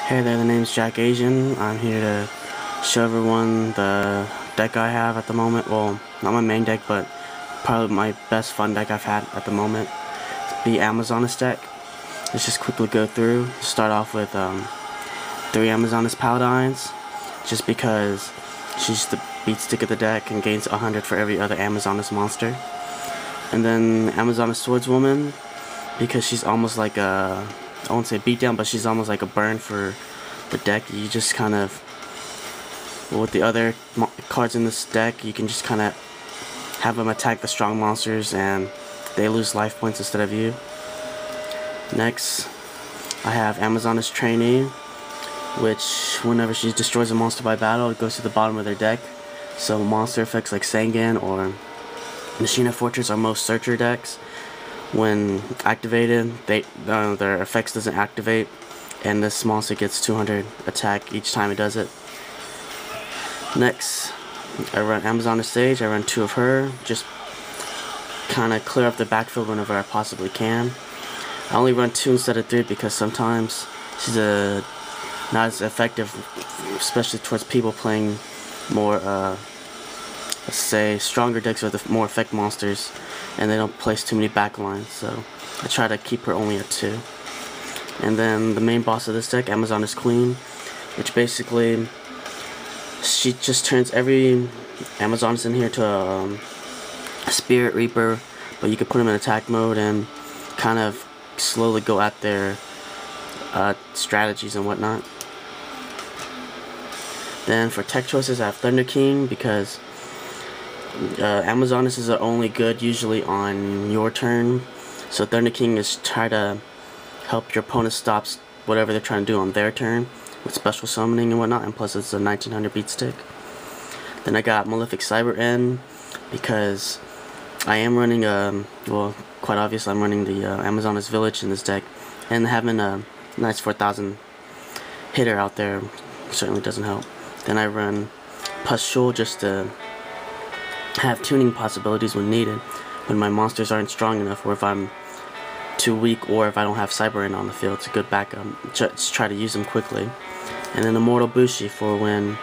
Hey there, the name's Jack Asian. I'm here to show everyone the deck I have at the moment. Well, not my main deck, but probably my best fun deck I've had at the moment. It's the Amazoness deck. Let's just quickly go through. Start off with 3 Amazoness Paladines, just because she's the beat stick of the deck and gains 100 for every other Amazoness monster. And then Amazoness Swordswoman, because she's almost like a, I won't say beatdown, but she's almost like a burn for the deck. You just kind of, with the other cards in this deck, you can just kind of have them attack the strong monsters and they lose life points instead of you. Next, I have Amazoness Trainee, which whenever she destroys a monster by battle, it goes to the bottom of their deck. So monster effects like Sangan or Machina Fortress are most searcher decks. When activated, their effects doesn't activate, and this monster gets 200 attack each time it does it. Next, I run Amazoness Sage. I run 2 of her, just kind of clear up the backfield whenever I possibly can. I only run 2 instead of 3 because sometimes she's not as effective, especially towards people playing more, let's say, stronger decks with more effect monsters, and they don't place too many backlines, so I try to keep her only at 2. And then the main boss of this deck, Amazoness Queen, which basically, she just turns every Amazoness in here to a Spirit Reaper, but you can put them in attack mode and kind of slowly go at their strategies and whatnot. Then for tech choices, I have Thunder King, because Amazonesses are only good usually on your turn, so Thunder King is try to help your opponent stop whatever they're trying to do on their turn with special summoning and whatnot, and plus it's a 1900 beat stick. Then I got Malefic Cyber End, because I am running well, quite obvious, I'm running the Amazoness Village in this deck, and having a nice 4000 hitter out there certainly doesn't help. Then I run Pustule just to have tuning possibilities when needed, when my monsters aren't strong enough, or if I'm too weak, or if I don't have Cyber End on the field. It's a good backup. Just try to use them quickly. And then Immortal Bushi for when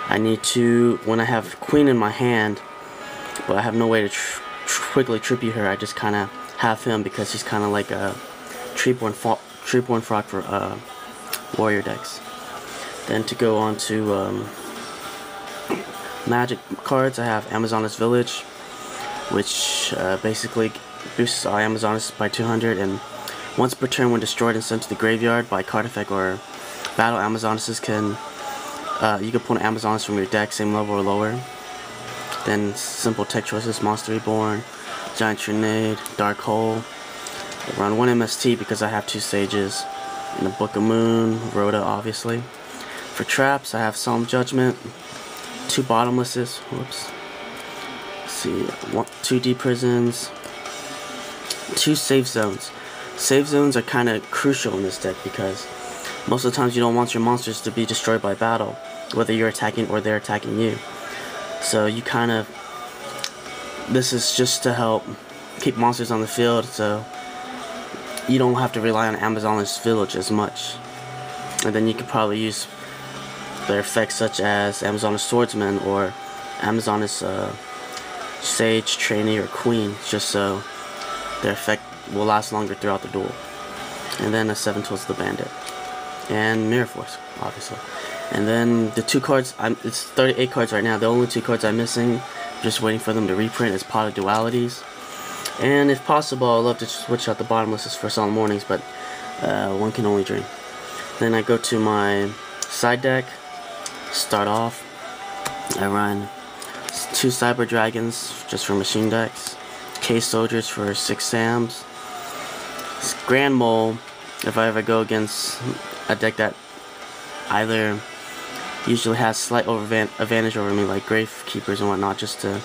I need to, when I have Queen in my hand, but I have no way to quickly tribute her. I just kind of have him because he's kind of like a Treeborn Frog for warrior decks. Then to go on to magic cards, I have Amazoness Village, which basically boosts all Amazonesses by 200, and once per turn when destroyed and sent to the graveyard by card effect or battle, Amazonesses can, you can pull an Amazoness from your deck, same level or lower. Then simple tech choices, Monster Reborn, Giant Trinade, Dark Hole. I run 1 MST because I have 2 Sages, and the Book of Moon, Rhoda obviously. For traps, I have Solemn Judgment, 2 Bottomlesses, whoops, let's see, 2 Deep Prisons, 2 Safe Zones. Safe Zones are kind of crucial in this deck because most of the times you don't want your monsters to be destroyed by battle, whether you're attacking or they're attacking you. So you kind of, this is just to help keep monsters on the field, so you don't have to rely on Amazoness Village as much. And then you could probably use their effects such as Amazoness Swordsman or Amazoness Sage, Trainee, or Queen, just so their effect will last longer throughout the duel. And then a 7 Tools of the Bandit. And Mirror Force, obviously. And then the 2 cards, it's 38 cards right now. The only 2 cards I'm missing, just waiting for them to reprint, is Pot of Dualities. And if possible, I'd love to switch out the Bottomlesses for Solemn Warnings, but one can only dream. Then I go to my side deck. Start off, I run 2 Cyber Dragons just for machine decks, Case Soldiers for 6 Sams, Grand Mole if I ever go against a deck that either usually has slight advantage over me, like Grave Keepers and whatnot, just to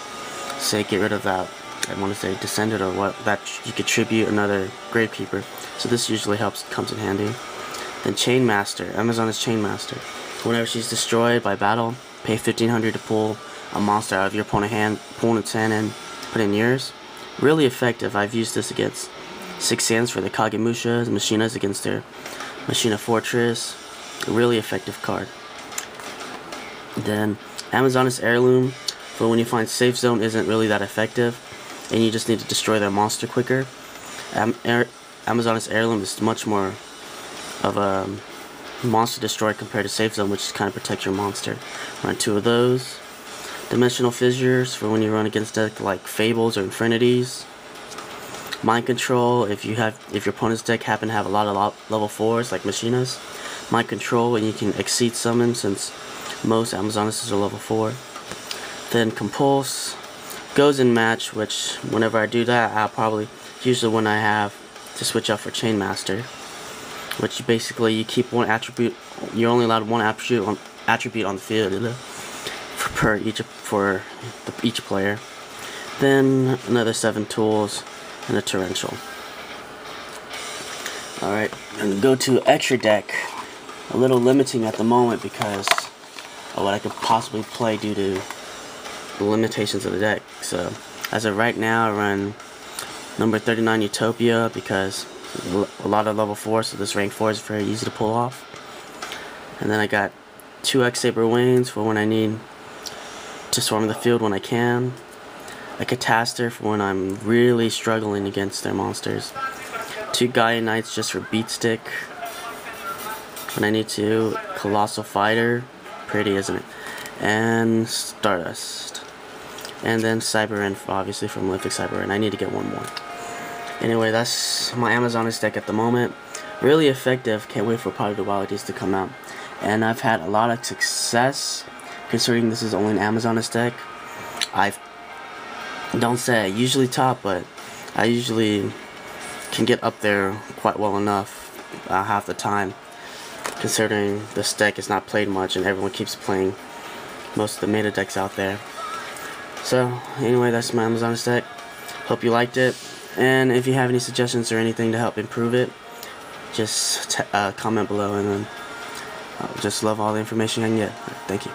say get rid of that, I want to say Descended or what, that you could tribute another Grave Keeper, so this usually comes in handy. Then Chainmaster, Amazoness Chainmaster. Whenever she's destroyed by battle, pay 1500 to pull a monster out of your opponent's hand and put it in yours. Really effective. I've used this against 6 Sands for the Kagemushas, Machinas against their Machina Fortress, A really effective card. Then Amazoness Heirloom, for when you find safe zone isn't really that effective and you just need to destroy their monster quicker. Amazoness Heirloom is much more of a monster destroy compared to safe zone, which kind of protects your monster. Run 2 of those. Dimensional Fissures for when you run against deck like Fables or Infinities. Mind Control if your opponent's deck happen to have a lot of level 4s like Machinas. Mind Control and you can exceed summon since most Amazonesses are level 4. Then Compulse goes in match, which whenever I do that, I'll probably usually when I have to switch out for Chainmaster, which basically you keep one attribute. You're only allowed one attribute on the field for each player. Then another 7 tools and a torrential. Alright, and go to extra deck. A little limiting at the moment because of what I could possibly play due to the limitations of the deck. So as of right now, I run number 39 Utopia because a lot of level 4, so this rank 4 is very easy to pull off. And then I got 2 X-Saber Wings for when I need to swarm the field when I can. A Cataster for when I'm really struggling against their monsters. 2 Gaia Knights just for beat stick when I need to. Colossal Fighter, pretty isn't it? And Stardust. And then Cyber obviously from Olympic Cyber, and I need to get one more. Anyway, that's my Amazoness deck at the moment. Really effective, can't wait for Pot of the Wildies to come out. And I've had a lot of success, considering this is only an Amazoness deck. Don't say I usually top, but I usually can get up there quite well enough half the time, considering this deck is not played much and everyone keeps playing most of the meta decks out there. So anyway, that's my Amazoness deck. Hope you liked it, and if you have any suggestions or anything to help improve it, just comment below, and then I'll just love all the information I can get. Thank you.